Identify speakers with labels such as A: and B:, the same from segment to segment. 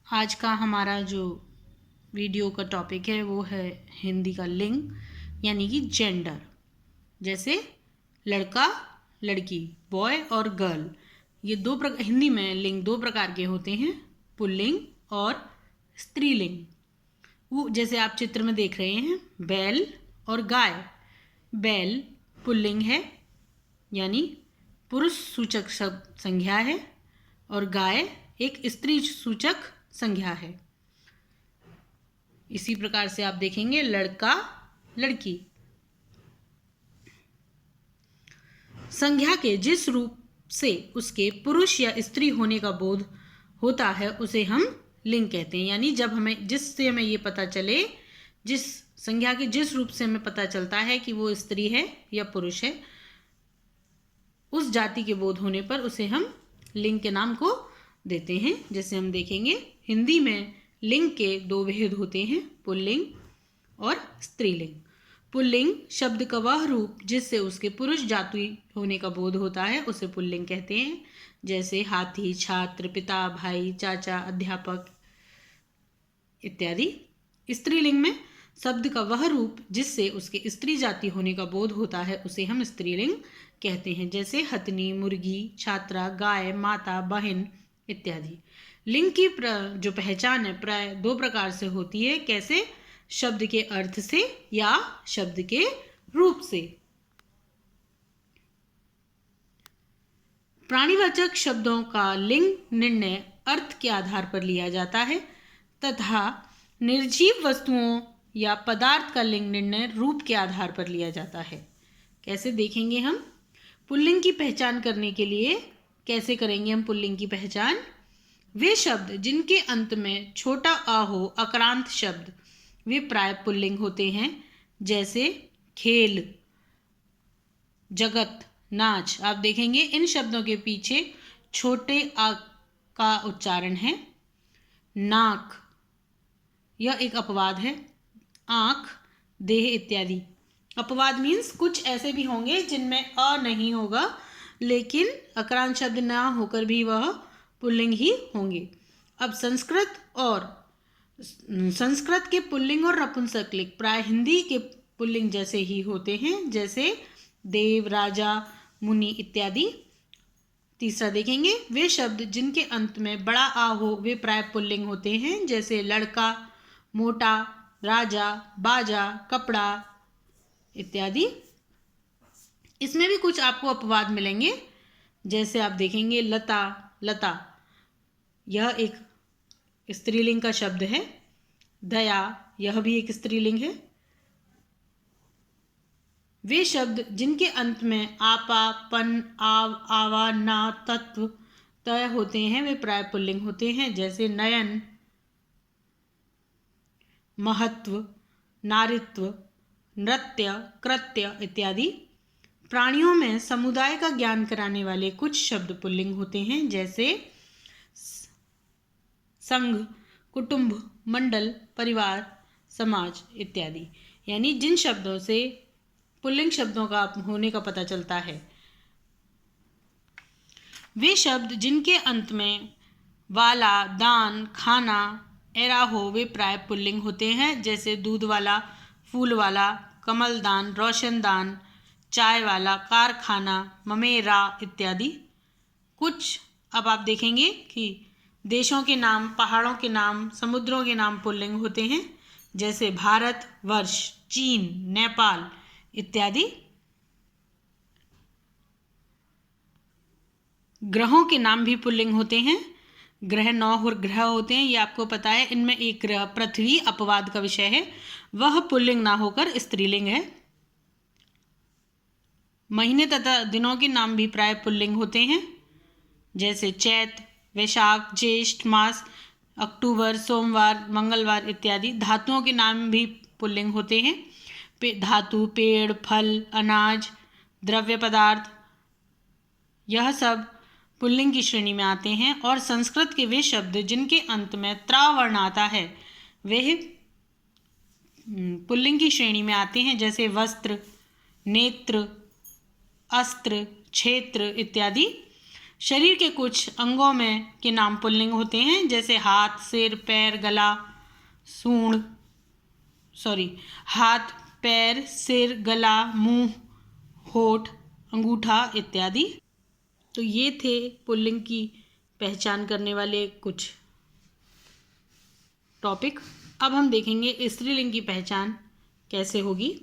A: आज का हमारा जो वीडियो का टॉपिक है वो है हिंदी का लिंग यानी कि जेंडर। जैसे लड़का लड़की, बॉय और गर्ल, ये हिंदी में लिंग दो प्रकार के होते हैं, पुल्लिंग और स्त्रीलिंग। वो जैसे आप चित्र में देख रहे हैं, बैल और गाय। बैल पुल्लिंग है यानी पुरुष सूचक शब्द संज्ञा है, और गाय एक स्त्री सूचक संज्ञा है। इसी प्रकार से आप देखेंगे लड़का लड़की। संज्ञा के जिस रूप से उसके पुरुष या स्त्री होने का बोध होता है उसे हम लिंग कहते हैं। यानी जब जिससे हमें ये पता चले, जिस संज्ञा के जिस रूप से हमें पता चलता है कि वो स्त्री है या पुरुष है, उस जाति के बोध होने पर उसे हम लिंग के नाम को देते हैं। जैसे हम देखेंगे हिंदी में लिंग के दो भेद होते हैं, पुल्लिंग और स्त्रीलिंग। पुल्लिंग शब्द का वह रूप जिससे उसके पुरुष जाति होने का बोध होता है उसे पुल्लिंग कहते हैं। जैसे हाथी, छात्र, पिता, भाई, चाचा, अध्यापक इत्यादि। स्त्रीलिंग में शब्द का वह रूप जिससे उसके स्त्री जाति होने का बोध होता है उसे हम स्त्रीलिंग कहते हैं। जैसे हथनी, मुर्गी, छात्रा, गाय, माता, बहन इत्यादि। लिंग की जो पहचान है प्राय दो प्रकार से होती है। कैसे? शब्द के अर्थ से या शब्द के रूप से। प्राणीवाचक शब्दों का लिंग निर्णय अर्थ के आधार पर लिया जाता है तथा निर्जीव वस्तुओं या पदार्थ का लिंग निर्णय रूप के आधार पर लिया जाता है। कैसे देखेंगे हम? पुल्लिंग की पहचान करने के लिए कैसे करेंगे हम पुल्लिंग की पहचान? वे शब्द जिनके अंत में छोटा आ हो, अक्रांत शब्द, वे प्राय पुल्लिंग होते हैं। जैसे खेल, जगत, नाच। आप देखेंगे इन शब्दों के पीछे छोटे आ का उच्चारण है। नाक, यह एक अपवाद है। आँख, देह इत्यादि। अपवाद मीन्स कुछ ऐसे भी होंगे जिनमें अ नहीं होगा, लेकिन अक्रांत शब्द ना होकर भी वह पुल्लिंग ही होंगे। अब संस्कृत के पुल्लिंग और नपुंसकलिंग प्राय हिंदी के पुल्लिंग जैसे ही होते हैं। जैसे देव, राजा, मुनि इत्यादि। तीसरा देखेंगे, वे शब्द जिनके अंत में बड़ा आ हो वे प्राय पुल्लिंग होते हैं। जैसे लड़का, मोटा, राजा, बाजा, कपड़ा इत्यादि। इसमें भी कुछ आपको अपवाद मिलेंगे। जैसे आप देखेंगे लता, लता, यह एक स्त्रीलिंग का शब्द है। दया, यह भी एक स्त्रीलिंग है। वे शब्द जिनके अंत में आपा, पन, आव, आवा, ना, तत्व, तय होते हैं वे प्राय पुल्लिंग होते हैं। जैसे नयन, महत्व, नारित्व, नृत्य, कृत्य इत्यादि। प्राणियों में समुदाय का ज्ञान कराने वाले कुछ शब्द पुल्लिंग होते हैं। जैसे संघ, कुटुंब, मंडल, परिवार, समाज इत्यादि। यानी जिन शब्दों से पुल्लिंग शब्दों का होने का पता चलता है। वे शब्द जिनके अंत में वाला, दान, खाना, एरा हो वे प्राय पुल्लिंग होते हैं। जैसे दूध वाला, फूल वाला, कमलदान, रोशनदान, चाय वाला, कारखाना, ममेरा इत्यादि। कुछ अब आप देखेंगे कि देशों के नाम, पहाड़ों के नाम, समुद्रों के नाम पुल्लिंग होते हैं। जैसे भारत वर्ष, चीन, नेपाल इत्यादि। ग्रहों के नाम भी पुल्लिंग होते हैं। ग्रह 9 ग्रह होते हैं, ये आपको पता है। इनमें एक ग्रह पृथ्वी अपवाद का विषय है, वह पुल्लिंग ना होकर स्त्रीलिंग है। महीने तथा दिनों के नाम भी प्राय पुल्लिंग होते हैं। जैसे चैत, वैशाख, ज्येष्ठ मास, अक्टूबर, सोमवार, मंगलवार इत्यादि। धातुओं के नाम भी पुल्लिंग होते हैं। धातु, पेड़, फल, अनाज, द्रव्य पदार्थ, यह सब पुल्लिंग की श्रेणी में आते हैं। और संस्कृत के वे शब्द जिनके अंत में त्रा वर्ण आता है वे पुल्लिंग की श्रेणी में आते हैं। जैसे वस्त्र, नेत्र, अस्त्र, क्षेत्र इत्यादि। शरीर के कुछ अंगों में के नाम पुल्लिंग होते हैं, जैसे हाथ, सिर, पैर, गला, सूंड, हाथ, पैर, सिर, गला, मुंह, होठ, अंगूठा इत्यादि। तो ये थे पुल्लिंग की पहचान करने वाले कुछ टॉपिक। अब हम देखेंगे स्त्रीलिंग की पहचान कैसे होगी।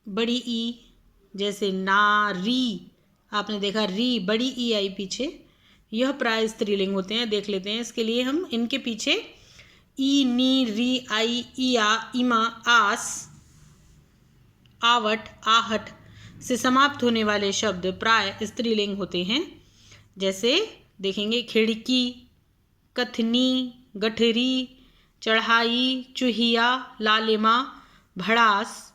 A: बड़ी ई, जैसे नारी, आपने देखा री, बड़ी ई आई पीछे, यह प्राय स्त्रीलिंग होते हैं। देख लेते हैं इसके लिए हम इनके पीछे ई, नी, री, आई, इया, इमा, आस, आवट, आहट से समाप्त होने वाले शब्द प्राय स्त्रीलिंग होते हैं। जैसे देखेंगे खिड़की, कथनी, गठरी, चढ़ाई, चूहिया, लालिमा, भड़ास,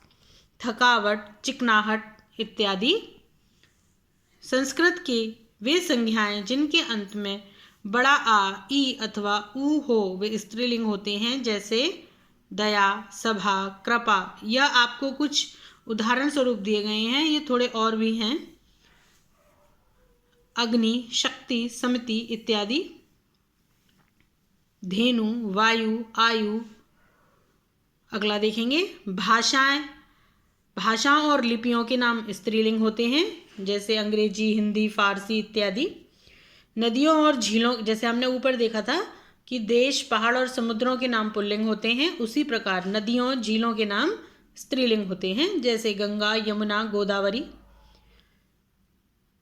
A: थकावट, चिकनाहट इत्यादि। संस्कृत के वे संज्ञाएं जिनके अंत में बड़ा आ, ई अथवा ऊ हो वे स्त्रीलिंग होते हैं, जैसे दया, सभा, कृपा। यह आपको कुछ उदाहरण स्वरूप दिए गए हैं, ये थोड़े और भी हैं। अग्नि, शक्ति, समिति इत्यादि। धेनु, वायु, आयु। अगला देखेंगे भाषाओं और लिपियों के नाम स्त्रीलिंग होते हैं, जैसे अंग्रेजी, हिंदी, फारसी इत्यादि। नदियों और झीलों, जैसे हमने ऊपर देखा था कि देश, पहाड़ और समुद्रों के नाम पुल्लिंग होते हैं, उसी प्रकार नदियों, झीलों के नाम स्त्रीलिंग होते हैं, जैसे गंगा, यमुना, गोदावरी।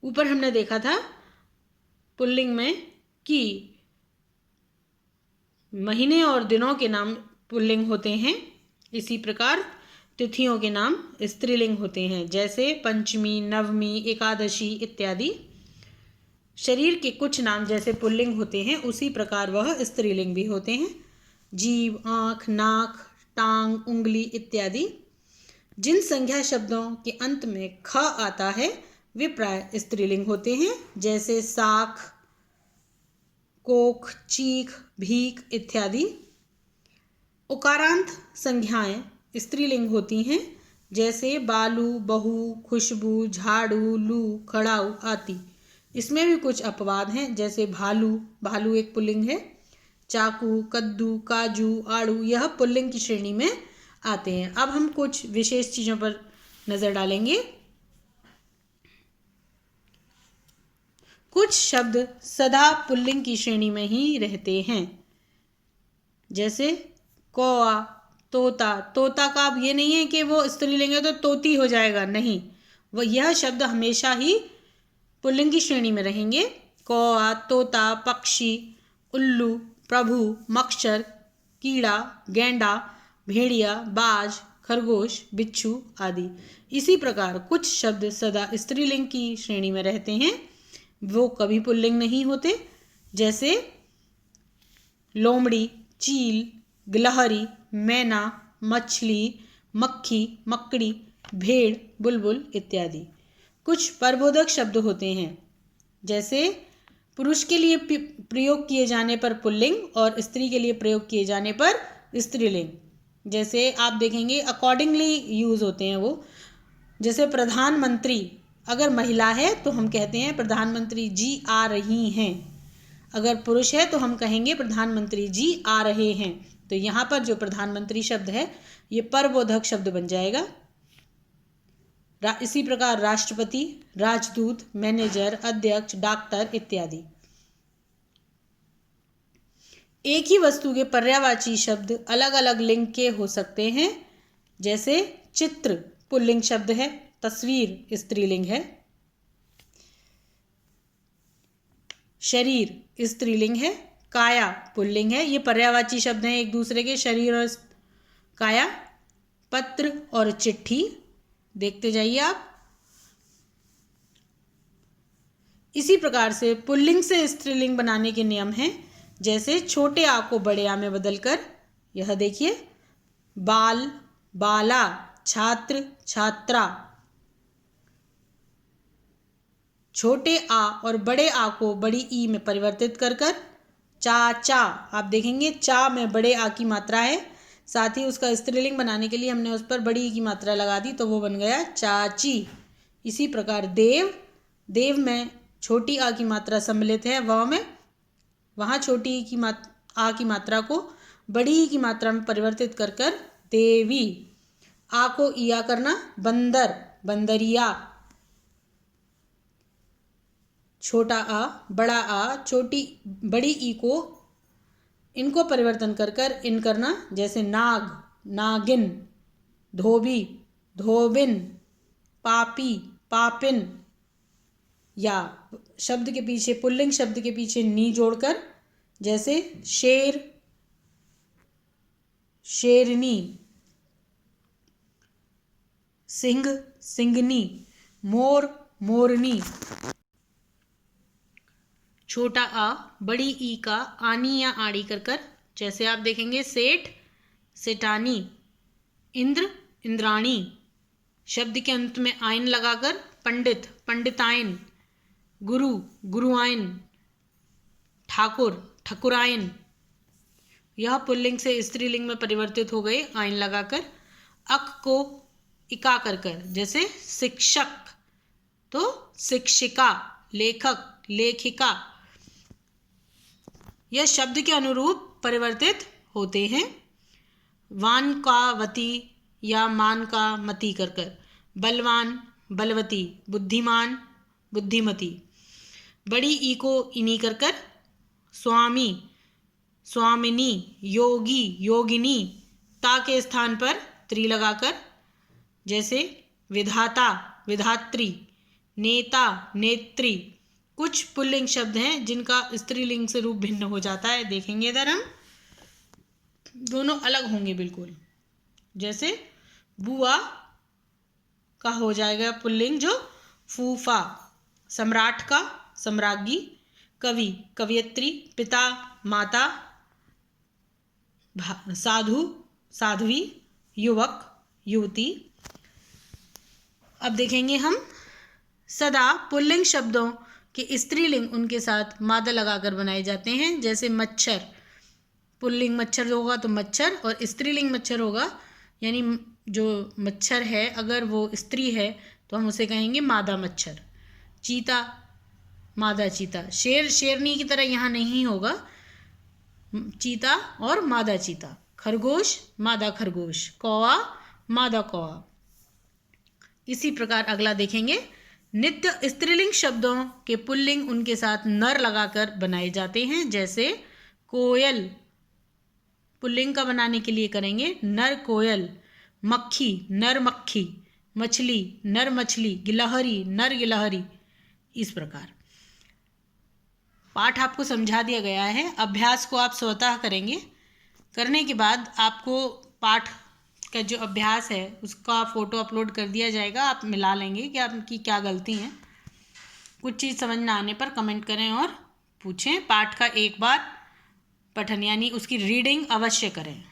A: ऊपर हमने देखा था पुल्लिंग में कि महीने और दिनों के नाम पुल्लिंग होते हैं, इसी प्रकार तिथियों के नाम स्त्रीलिंग होते हैं, जैसे पंचमी, नवमी, एकादशी इत्यादि। शरीर के कुछ नाम जैसे पुल्लिंग होते हैं, उसी प्रकार वह स्त्रीलिंग भी होते हैं। जीभ, आँख, नाक, टांग, उंगली इत्यादि। जिन संज्ञा शब्दों के अंत में ख आता है वे प्राय स्त्रीलिंग होते हैं, जैसे साख, कोख, चीख, भीख इत्यादि। उकारांत संज्ञाएं स्त्रीलिंग होती हैं, जैसे बालू, बहू, खुशबू, झाड़ू, लू, खड़ाऊ आदि। इसमें भी कुछ अपवाद हैं, जैसे भालू एक पुल्लिंग है। चाकू, कद्दू, काजू, आड़ू यह पुल्लिंग की श्रेणी में आते हैं। अब हम कुछ विशेष चीज़ों पर नज़र डालेंगे। कुछ शब्द सदा पुल्लिंग की श्रेणी में ही रहते हैं, जैसे कौआ, तोता का अब ये नहीं है कि वो स्त्रीलिंग है तो तोती हो जाएगा, नहीं, वह यह शब्द हमेशा ही पुल्लिंग की श्रेणी में रहेंगे। कौआ, तोता, पक्षी, उल्लू, प्रभु, मक्षर, कीड़ा, गेंडा, भेड़िया, बाज, खरगोश, बिच्छू आदि। इसी प्रकार कुछ शब्द सदा स्त्रीलिंग की श्रेणी में रहते हैं, वो कभी पुल्लिंग नहीं होते, जैसे लोमड़ी, चील, गिलहरी, मैना, मछली, मक्खी, मकड़ी, भेड़, बुलबुल इत्यादि। कुछ परबोधक शब्द होते हैं, जैसे पुरुष के लिए प्रयोग किए जाने पर पुल्लिंग और स्त्री के लिए प्रयोग किए जाने पर स्त्रीलिंग। जैसे आप देखेंगे अकॉर्डिंगली यूज़ होते हैं वो। जैसे प्रधानमंत्री, अगर महिला है तो हम कहते हैं प्रधानमंत्री जी आ रही हैं, अगर पुरुष है तो हम कहेंगे प्रधानमंत्री जी आ रहे हैं। तो यहाँ पर जो प्रधानमंत्री शब्द है ये परबोधक शब्द बन जाएगा। इसी प्रकार राष्ट्रपति, राजदूत, मैनेजर, अध्यक्ष, डॉक्टर इत्यादि। एक ही वस्तु के पर्यायवाची शब्द अलग अलग लिंग के हो सकते हैं, जैसे चित्र पुल्लिंग शब्द है, तस्वीर स्त्रीलिंग है। शरीर स्त्रीलिंग है, काया पुल्लिंग है। ये पर्यायवाची शब्द हैं एक दूसरे के, शरीर और काया। पत्र और चिट्ठी, देखते जाइए आप। इसी प्रकार से पुल्लिंग से स्त्रीलिंग बनाने के नियम हैं, जैसे छोटे आ को बड़े आ में बदलकर, यह देखिए, बाल, बाला, छात्र, छात्रा। छोटे आ और बड़े आ को बड़ी ई में परिवर्तित कर कर चाचा, आप देखेंगे चा में बड़े आ की मात्रा है, साथ ही उसका स्त्रीलिंग बनाने के लिए हमने उस पर बड़ी ई की मात्रा लगा दी तो वो बन गया चाची। इसी प्रकार देव, देव में छोटी आ की मात्रा सम्मिलित है व में, वहाँ छोटी आ की मात्रा को बड़ी ई की मात्रा में परिवर्तित कर कर देवी। आ को इया करना बंदर, बंदरिया। छोटा आ, बड़ा आ, छोटी बड़ी ई को इनको परिवर्तन कर कर इन करना, जैसे नाग, नागिन, धोबी, धोबिन, पापी, पापिन। या शब्द के पीछे, पुल्लिंग शब्द के पीछे नी जोड़कर, जैसे शेर, शेरनी, सिंह, सिंगनी, मोर, मोरनी। छोटा आ बड़ी ई का आनी या आड़ी कर कर, जैसे आप देखेंगे सेठ, सेठानी, इंद्र, इंद्राणी। शब्द के अंत में आयन लगाकर पंडित, पंडितायन, गुरु, गुरुआयन, ठाकुर, ठकुरायन। यह पुल्लिंग से स्त्रीलिंग में परिवर्तित हो गए आयन लगाकर। अक को इका कर कर, जैसे शिक्षक तो शिक्षिका, लेखक, लेखिका। यह शब्द के अनुरूप परिवर्तित होते हैं। वान का वती या मान का मती कर कर, बलवान, बलवती, बुद्धिमान, बुद्धिमती। बड़ी ई को इनी कर कर स्वामी, स्वामिनी, योगी, योगिनी। ता के स्थान पर त्री लगाकर, जैसे विधाता, विधात्री, नेता, नेत्री। कुछ पुल्लिंग शब्द हैं जिनका स्त्रीलिंग से रूप भिन्न हो जाता है। देखेंगे इधर हम, दोनों अलग होंगे बिल्कुल। जैसे बुआ का हो जाएगा पुल्लिंग जो फूफा, सम्राट का सम्राज्ञी, कवि, कवयित्री, पिता, माता, साधु, साध्वी, युवक, युवती। अब देखेंगे हम, सदा पुल्लिंग शब्दों के स्त्रीलिंग उनके साथ मादा लगाकर बनाए जाते हैं। जैसे मच्छर, पुल्लिंग मच्छर होगा तो मच्छर, और स्त्रीलिंग मच्छर होगा, यानी जो मच्छर है अगर वो स्त्री है तो हम उसे कहेंगे मादा मच्छर। चीता, मादा चीता। शेर, शेरनी की तरह यहाँ नहीं होगा, चीता और मादा चीता। खरगोश, मादा खरगोश। कौआ, मादा कौआ। इसी प्रकार अगला देखेंगे, नित्य स्त्रीलिंग शब्दों के पुल्लिंग उनके साथ नर लगाकर बनाए जाते हैं। जैसे कोयल, पुल्लिंग का बनाने के लिए करेंगे नर कोयल। मक्खी, नर मक्खी। मछली, नर मछली। गिलहरी, नर गिलहरी। इस प्रकार पाठ आपको समझा दिया गया है। अभ्यास को आप स्वतः करेंगे। करने के बाद आपको पाठ का जो अभ्यास है उसका फ़ोटो अपलोड कर दिया जाएगा। आप मिला लेंगे कि आपकी क्या गलती है। कुछ चीज़ समझ ना आने पर कमेंट करें और पूछें। पाठ का एक बार पठन यानी उसकी रीडिंग अवश्य करें।